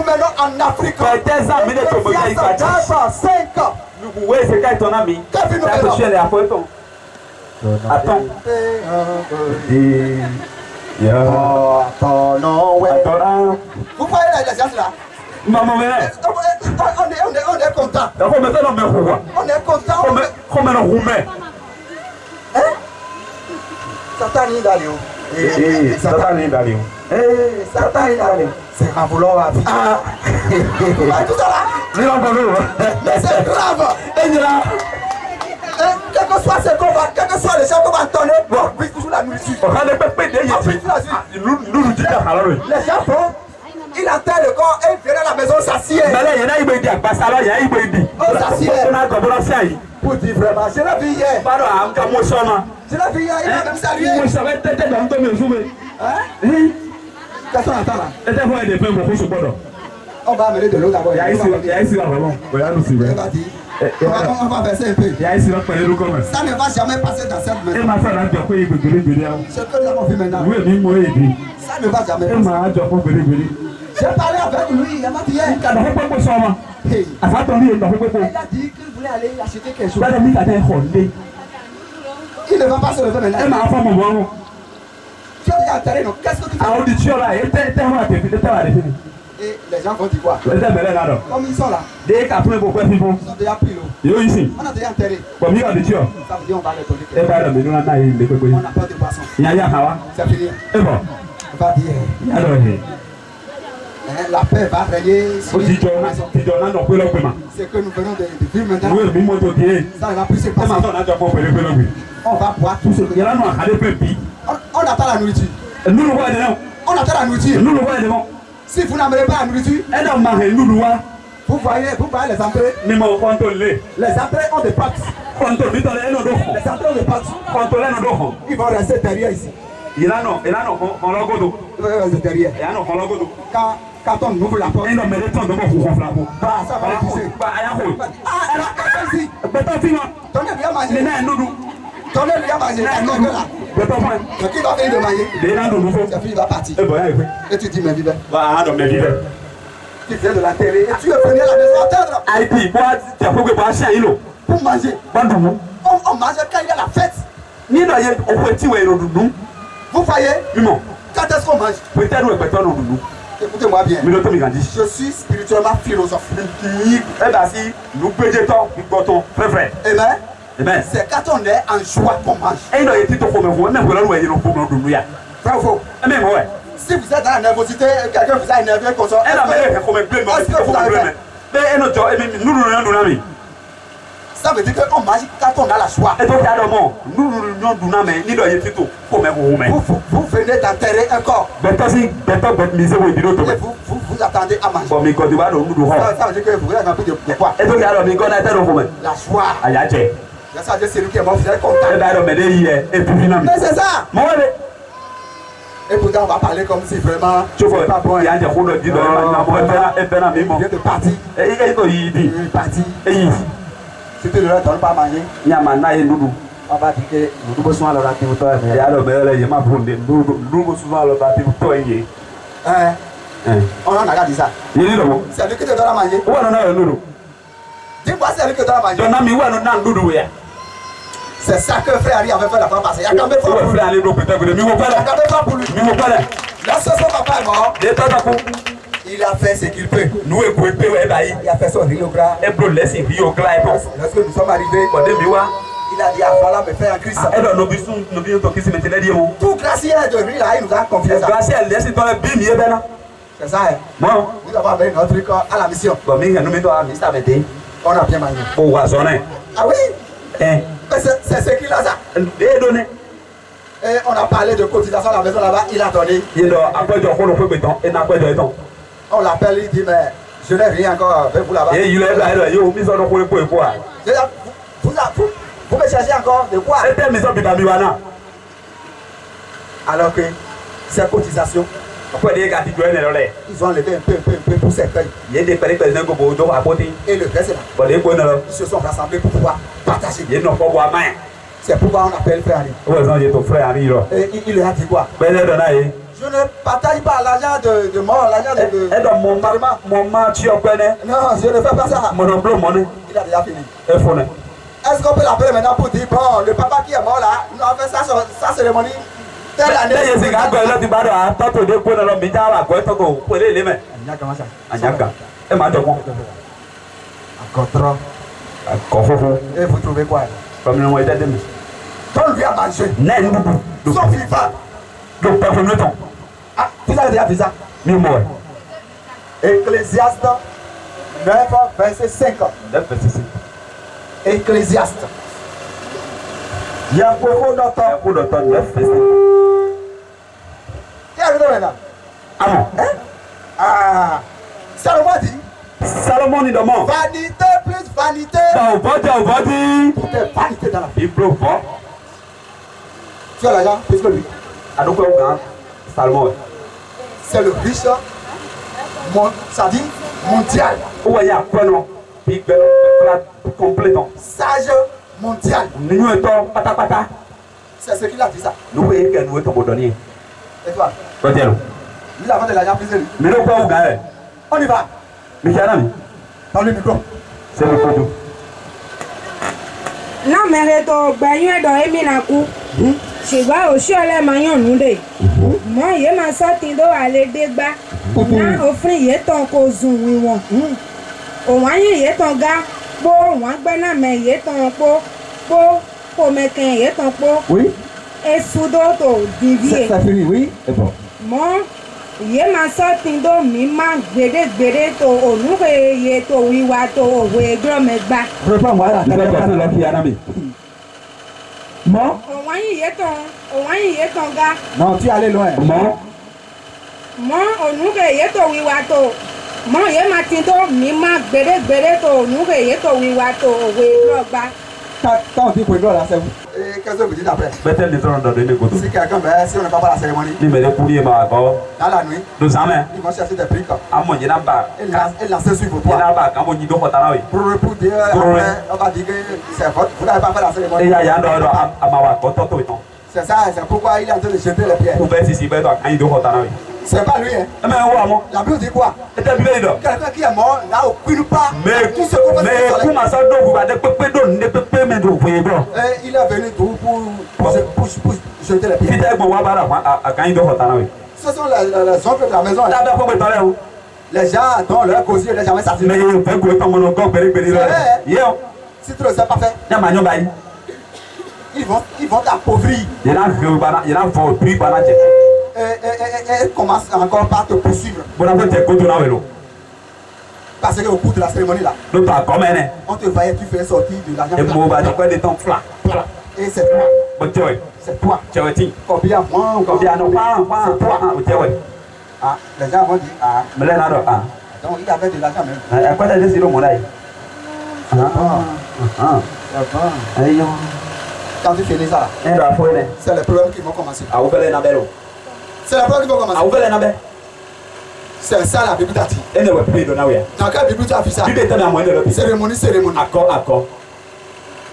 nous menons en Afrique. Il y a 5 ans. Oui, c'est quand ton ami. Attends. Vous voyez la gens là? Maman, on est content. On est content. Hein? Satan est d'aller. Satan est d'aller. C'est en vouloir la vie. Tout ça là. Mais c'est grave. Quel que soit ce combat, quel que soit les gens qu'on va donner, on brise toujours la nourriture. Les gens font, il enterre le corps et il vient à la maison s'assied. Pour dire vraiment, je l'ai vu hier. Je l'ai vu hier, il a même salué. Qu'est-ce qu'on attend là? On va amener de l'eau d'abord. On va verser un peu. Ça ne va jamais passer dans cette maison. Ce que nous avons vu maintenant. Ça ne va jamais passer. J'ai parlé avec lui, il m'a dit hier. Il a dit qu'il voulait aller acheter quelque chose. Il ne va pas se lever maintenant. Tu as déjà enterré, donc qu'est-ce que tu fais? Et les gens vont dire quoi? Comme ils sont là. Ils ont déjà pris l'eau. On a déjà enterré. Ça veut dire on va les donner. On n'a pas de poisson. C'est fini. On va dire. La paix va régner sur la maison. C'est que nous venons de vivre maintenant. Ça ne va plus se passer. On va boire tout ce que on attend la nourriture. On attend la nourriture. Si vous n'amenez pas la nourriture, vous voyez les entrées. Les entrées ont des pattes. Les entrées ont des pattes. Ils vont rester derrière ici. Ils vont rester derrière. Quand on ouvre la porte, ça va les pousser. Donnez-lui à manger. Donnez-lui à manger. Mais qui va venir de manger? Sa fille va partir. Et tu dis, mais vivez. Tu viens de la terre et tu es venu à la maison attendre. Pour manger. On mange quand il y a la fête. Vous voyez? Quand est-ce qu'on mange? Écoutez-moi bien. Je suis spirituellement philosophe. Amen. C'est quand on est en joie qu'on mange. Vrai ou faux? Si vous êtes dans la nervosité, quelqu'un vous a énervé comme ça, est-ce que vous avez fait? Ça veut dire qu'on mange quand on a la joie. Vous venez d'enterrer un corps. Et vous attendez à manger. Ça veut dire que vous êtes un peu de quoi? La joie. Ça veut dire que c'est lui qui est mort, vous êtes content. Mais c'est ça. Et pourtant on va parler comme si vraiment c'est pas bon. Il vient de partir. Il est parti. Si tu ne leur donnes pas à manger, on va dire que nous besoin de la on en a dit ça. C'est lui qui te donne à manger. Dis-moi, c'est lui qui te donne à manger. C'est ça que frère Harry avait fait la fois passée. Il y a quand même pas pour lui. Là, ce son papa est mort. Il a fait ce qu'il peut. Il a fait son Rio Gras. Lorsque nous sommes arrivés, il a dit à Fala me faire un Christ. Tout gracier de lui là, il nous a confié ça. C'est ça. Nous avons amené notre truc à la mission. On a bien mangé. Ah oui? C'est ce qu'il a ça. Et on a parlé de cotisation à la maison là-bas, il a donné. On l'appelle, il dit, mais je n'ai rien encore avec vous là-bas. Vous me cherchez encore de quoi? Alors que ces cotisations, ils ont enlevé un peu pour ces feuilles. Et le reste là, ils se sont rassemblés pour pouvoir partager. C'est pourquoi on appelle frère Harry. Et il leur a dit quoi? Je Je ne partage pas l'argent de mort, l'argent de... Et donc, mon main, tu connais? Non, je ne fais pas ça. Mon emploi, monnaie. Il a déjà fini. Et fonne. Est-ce qu'on peut l'appeler maintenant pour dire, bon, le papa qui est mort là, nous avons fait sa cérémonie telle année. Mais c'est quand là, tu vas à tantôt de quoi dans le bidon, à quoi tu peux les mains. Comment ça? Anyaka. Et ma demande. Encore trop. Encore. Et vous trouvez quoi? Comme le moyen de Donne lui à manger. N'est Sauf vivant. donc, pas comme le temps. Ah, vous avez déjà vu ça? Mais moi. Ecclésiaste 9, verset 5. 9, verset 5. Ecclésiaste. Il y a beaucoup d'autres. Pour le temps, 9, verset 5. Qui est venu maintenant? Ah bon? Hein? Ah, Salomon dit. Salomon dit demain. Vanité plus vanité. On va dire. Tout est vanité dans la vie. Il bloque pas. Tu as l'argent plus que lui. À donc, on gagne. Salomon. C'est le riche, ça dit mondial. Où il y a quoi non? Big Bell, complétant. Sage mondial. Nous étant pata. C'est ce qu'il a dit ça. Nous voyons que nous étant bonniers. Et toi? Retiens-le. Nous avons de l'argent plus que lui. Mais nous, quoi, on gagne? On y va. Mais j'ai un ami. Dans le micro. C'est le coup. Non, mais to gbanyo do emi na ku. Ṣùgbọ́n oṣù ọlẹ́mọ̀yàn nùdè. Mọ iye máa sọ ti ló wà lé dé gbá. Ná òfin iye tán kò zùn wíwọ̀n. Òun ayé iye tán ga. Pó òun agbẹ́nà mẹ iye tán pó. Pó kò mẹkẹ iye tán pó. Oui. Esudó tó dìbíye. Ça finit, oui. Et bon. Mọ iye máa sọ ti ló mi máa gbèdégbèdé tó ònúkè iye tó wíwá tó òwe gbọ́mẹgbá. Réponds-moi là. Tu vas passer là qui est un ami. Mon? Òun ayé iye tán ga. Non, tu es allé loin. Mon? Mọ ònúkè iye tó wíwá tó. Mọ iye máa ti tó mi máa gbèdégbèdé tó ònúkè iye tó wíwá tó òwe gbọ́gbá. Quand on dit pour là, c'est vous. Et qu'est-ce que vous dites après? Peut-être les gens dans les côtés. Si quelqu'un veut, si on ne fait pas la cérémonie, Ni me les pouliers, ma go. dans la nuit, Nous en met. ils vont chercher des briques À mon yénaba. et lancer sur vos Yénaba, toits. quand on y doit pas Pour dire, après, on va dire que c'est votre. Vous n'avez pas fait la Et cérémonie. il y a un ordre à ma voix. C'est ça, c'est pourquoi il est en train de jeter les pierres. Pour faire si ben quand il doit pas. C'est pas lui, hein. Mais on va. La Bible dit quoi? Et t'as vu là? Quelqu'un qui est mort n'a aucune part. Mais Tout ce qu'on fait, c'est mais comment ça donc vous va de pépé don de pépé mais donc vous voyez bro. Et il est venu pour jeter les pierres. Peter bon wa bara à quand il doit pas. Ce sont les oncles de la maison. Là d'abord pour parler. Les gens dont leur causier n'est jamais sorti. Mais il fait quoi comme on encore péri là. Yo. Si tu ne le sais pas faire, Ya manyo bayi. ils vont t'appauvrir. Il a fort puis bana je. Et commence encore par te poursuivre. Bon après tu côté là vélo. Parce qu'au cours de la cérémonie là, Donc pas comme elle. on te voyait, tu fais sortir de l'argent. Et moi ba de quoi de temps fla. Et c'est toi. Bon tu vois. C'est toi. Tu vois ti. Combien moins ou Combien non pas tu vois. Ah, les gens vont dire, ah, Mais là là ah. donc il avait de l'argent même. À quoi t'as décidé mon là? C'est bon. Ayo. Quand tu finis ça là, Et là faut aller. c'est les problèmes qui vont commencer. A ouvert na belo. C'est les problèmes qui vont commencer. A ouvert na be. C'est ça la Bible t'a dit. Et ne va plus de na ouais. Dans quelle Bible tu as vu ça? Tu t'es dans moins de l'autre. Cérémonie. Accord.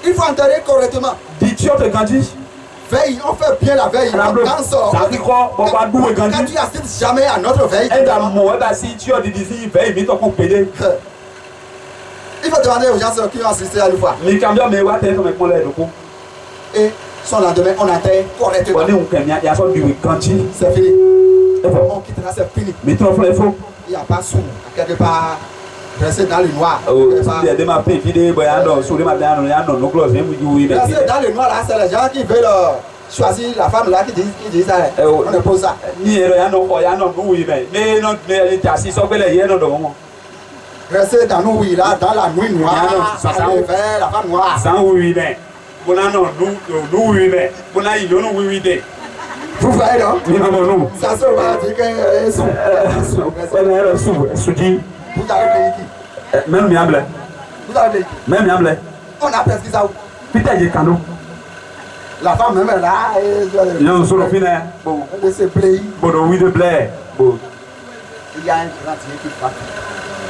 Il faut enterrer correctement. Dis-tu te grandis? Veille, on fait bien la veille. On danse. Ça dit quoi? On va d'où Quand grandis? tu assistes jamais à notre veille, Et dans mon bah si tu as dit ici, veille vite on pédé. il faut demander aux gens qui ont assisté à une fois. Mais quand bien mais ouais t'es comme mon là donc. Et son lendemain, on enterre correctement. On est on il y a son du grandis. C'est fini. Et bon. On quittera, c'est fini. Mais trop faux. Il n'y a pas sous. Quelque part, rester dans le noir. Oh, Quelque part. il y a des maps vidéo boyando sur les maps là non close même du Rester dans le noir là, c'est les gens qui veulent choisir la femme là qui dit ça. On impose ça. Ni ya no oui mais non mais tu assis sur les hier non. Rester dans nous, oui, là, dans la nuit noire. Ça aller vers la femme noire. Sans oui mais. Bon non nous oui mais. Bon là il non oui de. Vous voyez non? Non. Ça se va dire que Sous dit. vous avez payé qui? Même miable. Vous avez payé qui? Même miable. On a presque ça où? Peter j'ai cadeau. La femme même est là. Et Non sur le final. Bon. de se plaire. Bon oui de plaire. Bon. Il y a un grand qui frappe.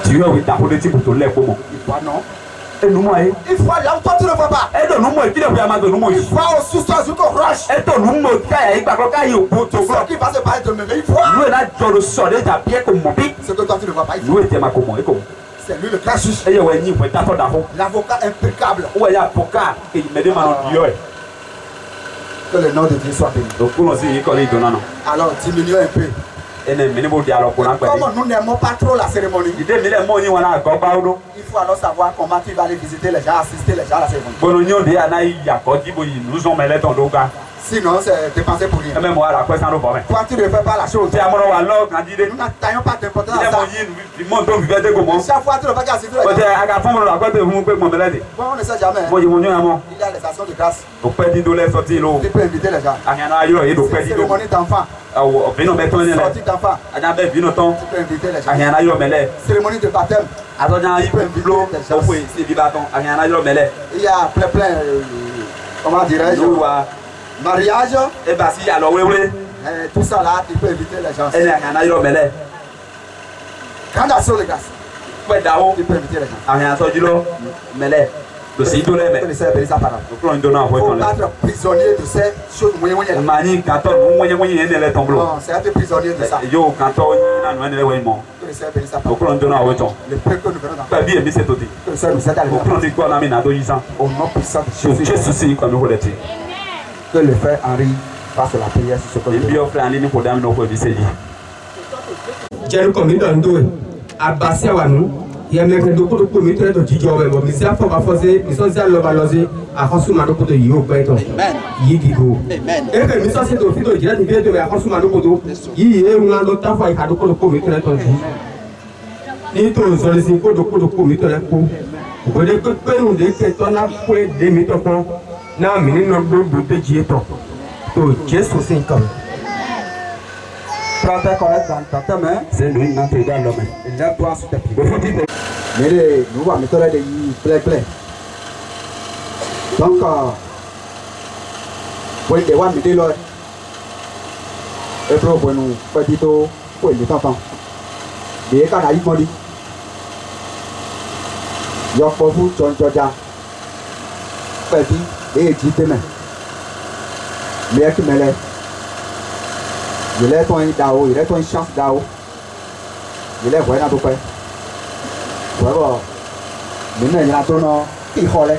Tu vois oui t'as pour des types pour les comment. Il voit non. Et nous, moi, Il faut aller là où toi tu ne vois pas. et de nous, moi, qui ne peut pas de nous, moi, Il faut au sous-sol sur ton roche. et de nous, moi, qui va Qui va se parler de me il faut. nous, là, dans le sol, il y a bien comme mon pied. Ce que toi tu ne vois pas. Nous, était ma commande, comme. C'est lui le grand juge. Et il y a un niveau, il y a un d'avant. L'avocat impeccable. Où il y a un avocat qui me demande Dieu. Que le nom de Dieu soit béni. Donc, pour nous, il connaît de non. Alors diminuez un peu. Et les minimaux dialogue pour l'enquête. Comme nous n'aimons pas trop la cérémonie, Il dit, mais les mots, on a encore il faut alors savoir comment tu vas aller visiter les gens, assister les gens à la cérémonie. bon, nous, on a eu nous ont mêlé ton doga. Sinon, c'est dépenser pour rien. Et même moi, la question, nous va. Toi, tu ne fais pas la chose. C'est à mon alors, quand il dit, Nous n'attaillons pas d'importance il à est ça. mon il monte au vivre de comment. Chaque fois, tu ne vas pas assister les Parce que, gens. à la fin, on a quoi de vous, mon belade. Bon, on ne sait jamais. Moi, je m'en ai un mot. Il y a les actions de grâce. Au père d'idole, sorti l'eau. Tu peux inviter les gens. À rien à ailleurs, et au père C'est d'idole. cérémonie d'enfants. Au vino béton, il est là. Sortie d'enfants. À la belle vino ton. Tu peux inviter les À gens. rien à ailleurs, mais là. Cérémonie de baptême. Alors, il peut l'eau. Oui, c'est du bâton. À rien à ailleurs, mais là. Il y a plein, comment dirais-je, Nous, mariage. et bah, si, alors, oui. Tout ça là, tu peux inviter les gens. Et à rien à ailleurs, mais là. Grande action de grâce. Ouais, d'abord. Tu peux inviter les gens. À rien à sortir l'eau, mais là. Le site de Tu peux l'air, laisser bénir sa parole. donc, on donne un Il faut voiture. pas être prisonnier de ces choses moyennes là. Mani, quand on est tombé. Non, c'est être prisonnier de ça. Yo, quand on est là, Tu peux laisser bénir sa donc, parole. on donne un voiture. Le peuple que nous venons d'entendre. Pas bien, mais c'est tout. Que le Seigneur nous aide à le Donc, faire. on dit quoi, on a mis dans 2 ans. Au nom puissant de Jésus. Jésus, c'est comme nous voulons dire. Que le frère Henri fasse la prière sur ce que Et nous puis, on fait un ligne pour dame, nous, pour essayer. Jẹ́rú kọ̀ mí dọ̀ ń dó ẹ̀ abasi awa nu yẹmẹkẹ dokoto mi tẹ́lẹ̀ tó jíjọ ọbẹ̀ bọ̀ misi afọ bá fọ́sẹ̀ misọ́sẹ̀ alọ́ba lọ́sẹ̀ akọ́sùnmá dokoto yìí ó gbẹ́ tọ̀ yìí dìbò ebe misọ́sẹ̀ tó fi tó jẹ́ ní bíyẹn tó bẹ̀ akọ́sùnmá dokoto yìí yé ŋun lọ táfọ̀ yìí ká dokoto mi tẹ́lẹ̀ tọ̀ jù ní tó zọlẹ́sìn kó dokoto mi tẹ́lẹ̀ kó òde pépénu de kẹtọ́ náà kó de mi tọ́ kọ́ náà mi nínú gbogbo déjì tọ̀ tó Jésù sí nǹkan. Prends tes collègues dans ta main. C'est lui, non, tu dois l'homme. Et lève-toi sur tes pieds. Il faut dire. Mais nous voyons méthode de y plaît. Donc, pour les voir méthode là, et pour nous petit tout pour les enfants. Des cas d'ailleurs modi. Yok pour vous John Georgia. Petit et dit demain. Mais qui me lève. Il est ton dao, il est ton chance dao. Il est vraiment tout près. Vraiment. Maintenant, il y a ton nom qui holé.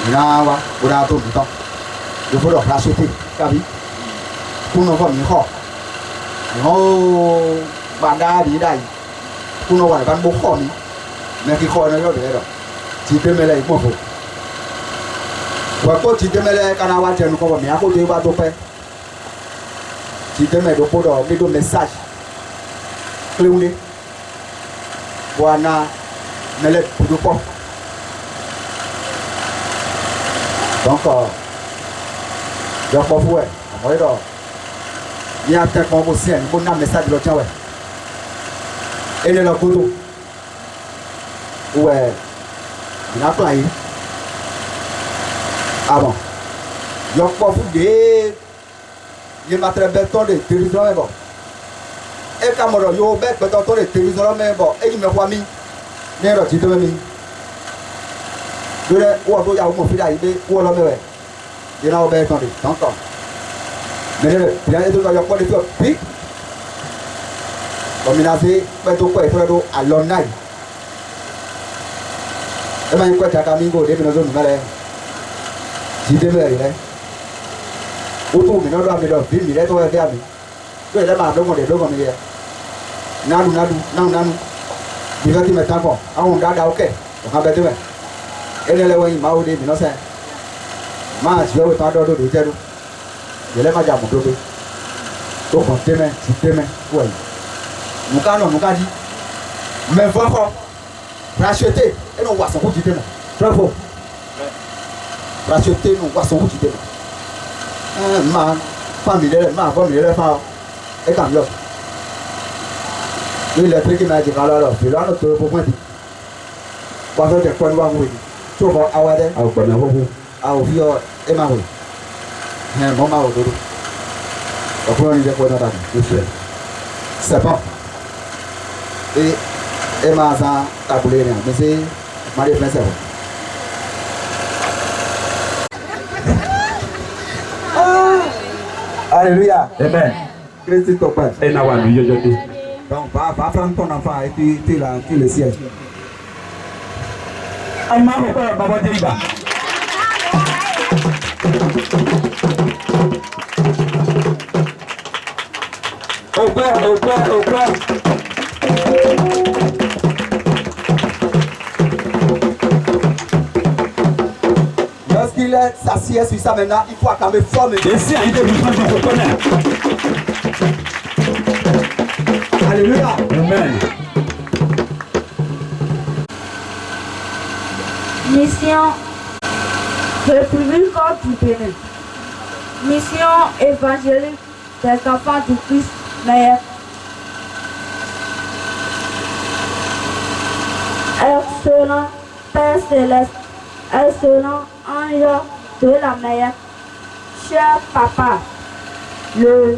Il y a tout le temps. Il faut le racheter. Kabi. Pour nous voir mieux. Oh, banda đi đây. Pour nous voir ban bố khó mi. Mais qui khó nó rồi đấy. Chỉ tên mẹ lại mua phục. Và cô chỉ tên mẹ lại canawa chân có bảo mẹ cô chơi ba tô pe. Chỉ tên mẹ đồ cô đó mấy đồ message. Kêu đi. Buana mẹ lại phụ cô. Donc giờ có phụ ấy. Mới đó. Il y a peut-être mon aussi un bon message de l'autre. Et le couteau. Ouais. Il a plein. Ah bon. Il y a pas fou de. Il m'a très bête de télévision mais bon. Et quand on yo bête de télévision mais bon. Et il me voit mis. Mais là tu te mets. Dole ou à toi mon fils arrivé ou là mais. Il a bête de. Encore. Mais il y a des trucs à quoi puis comme il a fait quoi il faut à l'online et ben quoi t'as camingo des nos zones malais si des mer là autour mais non doit me le film il est toi faire mais que là ma donc des donc comme hier nanu il va te mettre encore ah on da OK on va bête et là ouais ma au début non c'est ma je vais pas d'autre de dire je l'ai pas déjà montré donc on te met tu te mets ouais nous quand dit mais vraiment racheter et nous voit son coup tu te mets très fort racheter nous voit son coup tu te mets ma famille les femmes et quand là lui le truc qui m'a dit alors je là notre pour moi dit pas faire des points voir oui tu vois awade Ah, bon, bon. ah au vieux et ma oui bon ma au dodo après on y est pour notre c'est bon et ma ça taboulé mais c'est Marie Prince. Alléluia. Amen. Christ ton père. Et n'a pas eu de Dieu. Donc, va prendre ton enfant et puis tu le sièges. Aïma, Baba Deriba. Au père. Lorsqu'il s'assied sur ça maintenant, il faut acclamer fort. Et si il est besoin de reconnaître. Alléluia. Amen. Mission République du Bénin. Mission évangélique des enfants du Christ meilleur. Excellent Père Céleste, excellent ange de la meilleure, cher Papa, le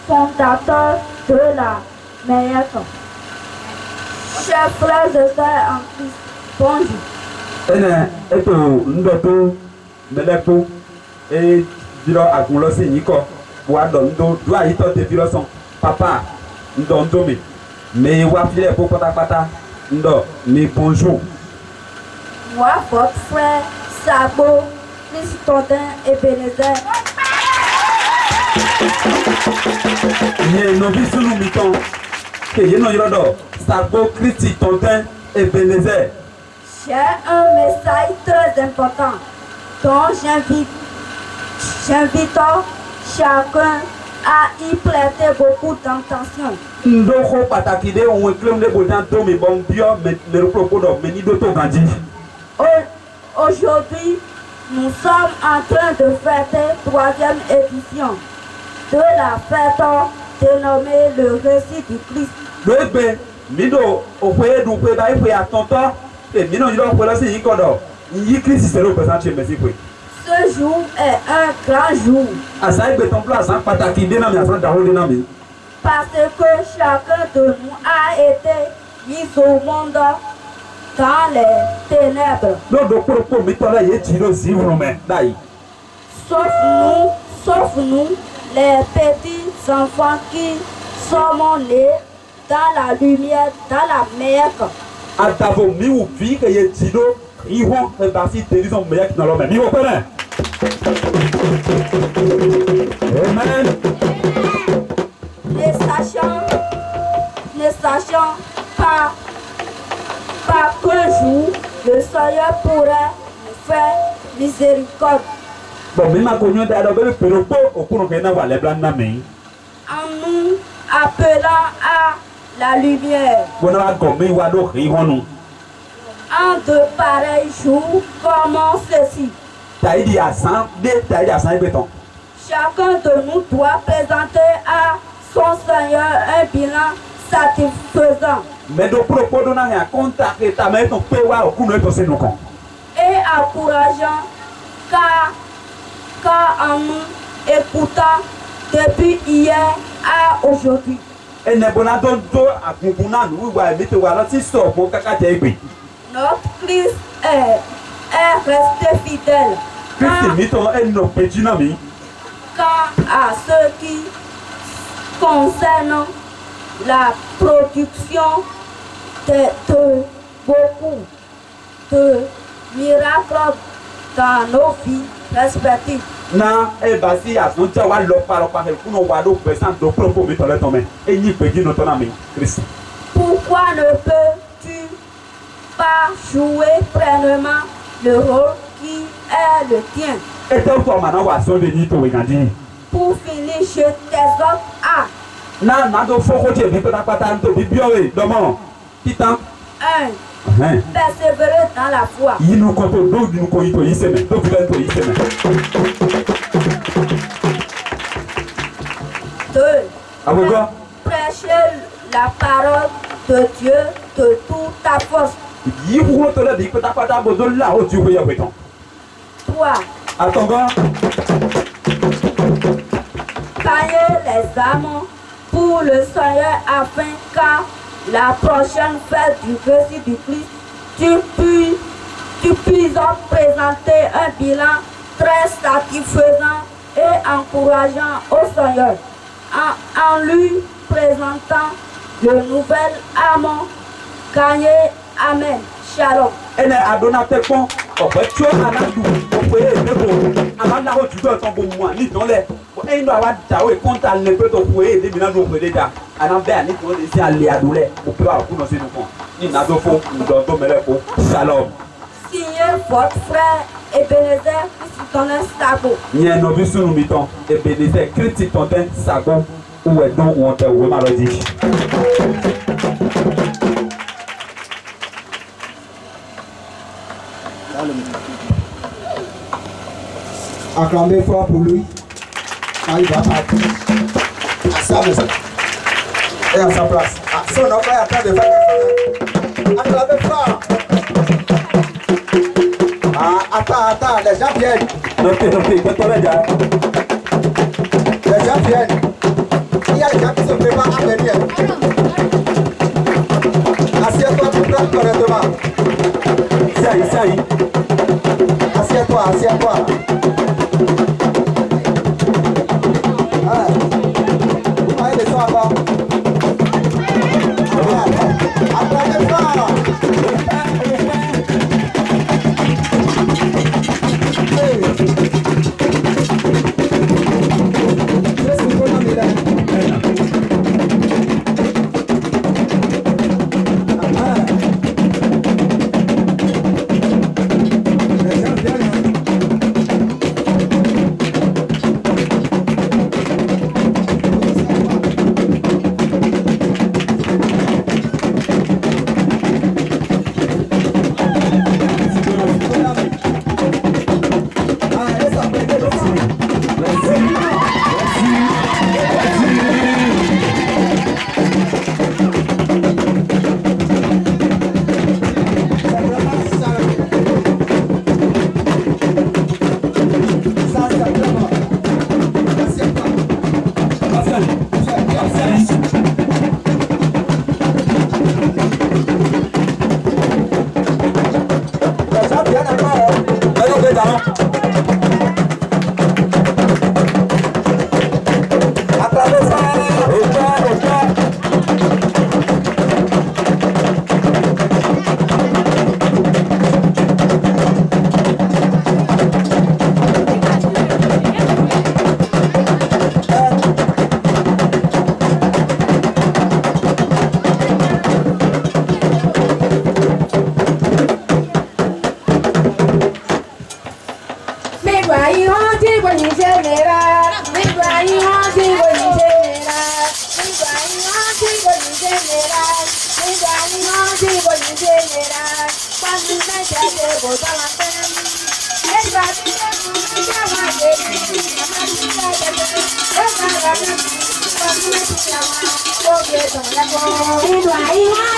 fondateur de la meilleure. Chers frères et sœurs en Christ, bonjour. Ene eto ndoto melepo e dilo agunlo si yiko wa do ndo do ayi to te dilo son papa ndo mi me wa file po pátápátá ndo mi bonjour. Moi, votre frère Sabo, Christodin et Bénézer. Ye no bi sunu mi ton ke ye no yoro Sabo Christodin et Bénézer. J'ai un message très important dont j'invite chacun à y prêter beaucoup d'attention. Ndoko pataki de on claim de bodan to mi bon bio me propos do me ni do to gandi. Aujourd'hui, nous sommes en train de fêter la 3e édition de la fête dénommée le récit du Christ. Bebe mido okwe du kwe ba ikwe atonto e mino yiro kwe lo si yikodo yi Christ se lo présent chez merci kwe. Ce jour est un grand jour. Asa igbe ton place en pataki de na mi asan dawo de na mi. Parce que chacun de nous a été mis au monde dans les ténèbres. Lodo koropo mi tola ye jiro si wurume dai. Sauf nous, les petits enfants qui sommes nés dans la lumière, dans la mer. Adavo mi wu vi ke ye jiro ihon e ba si terison me yak na lo me mi wo pere. Amen. Ne sachant pas qu'un jour le Seigneur pourrait nous faire miséricorde. Bon mi ma konyo da do be pero po okunu ke na wa le blan na mi. En nous appelant à la lumière. Bona wa go mi wa do ihonu. En de pareils jours comme ceci. Taidi asan igbe ton. Chacun de nous doit présenter à son Seigneur un bilan satisfaisant Mais do propos do na ya contact ta me ton pe wa okunu e to se no kon. et encourageant car en nous écoutant depuis hier à aujourd'hui. Ene bona don do agungun nu wa mi te wa lo ti so po kaka je igbe. Notre Christ est resté fidèle Christ mi ton en no peji na mi. quant à ce qui concerne la production de beaucoup de miracles dans nos vies respectives. Na e ba si asun je wa lo pa he kuno wa do present do propos mi to le ton me. Eyin peji no to na mi Christ. Pourquoi ne peux-tu pas jouer pleinement le rôle qui est le tien? E te to ma na wa so de ni to we gandi. Pour finir chez tes autres actes. Na do foko je bi patapata nto bi biore do mo. Titan. 1. Persévérer dans la foi. Yinu ko to do yinu ko ito yiseme. Do bi to yiseme. 2. Agogo. Prêcher la parole de Dieu de toute ta force. Yi wo to le bi patapata bo do la o ju ko ye weton. 3. Atongo. Gagner les âmes pour le Seigneur afin qu'à la prochaine fête du récit du Christ, tu puisses qui puissent présenter un bilan très satisfaisant et encourageant au Seigneur en lui présentant le nouvel amant gagné. Amen. Shalom. Ene adona tekpon ope tso anadu ope nebo amana ho tudo ton bo mu ani don le e no awa dawo e konta le pe to fu e de bi na do pe de da ana be ani to le si ale adule ope wa ku no se nu kon ni na do fo do mele ko shalom. Signé votre frère Ebenezer Christiton Sago. Nye no bi sunu mi ton Ebenezer Christiton Sago ou e don ou te wo ma lo di. Acclamez fort pour lui. Quand il va partir à sa maison et à sa place. Son enfant est en train de faire quelque chose. Acclamez fort. Attends, les gens viennent. Les gens viennent. Il y a des gens qui se préparent à venir. Assieds-toi, tu prends correctement. Ça y est. Assieds-toi. Vous voyez les sons avant. Acclamez fort. Bye.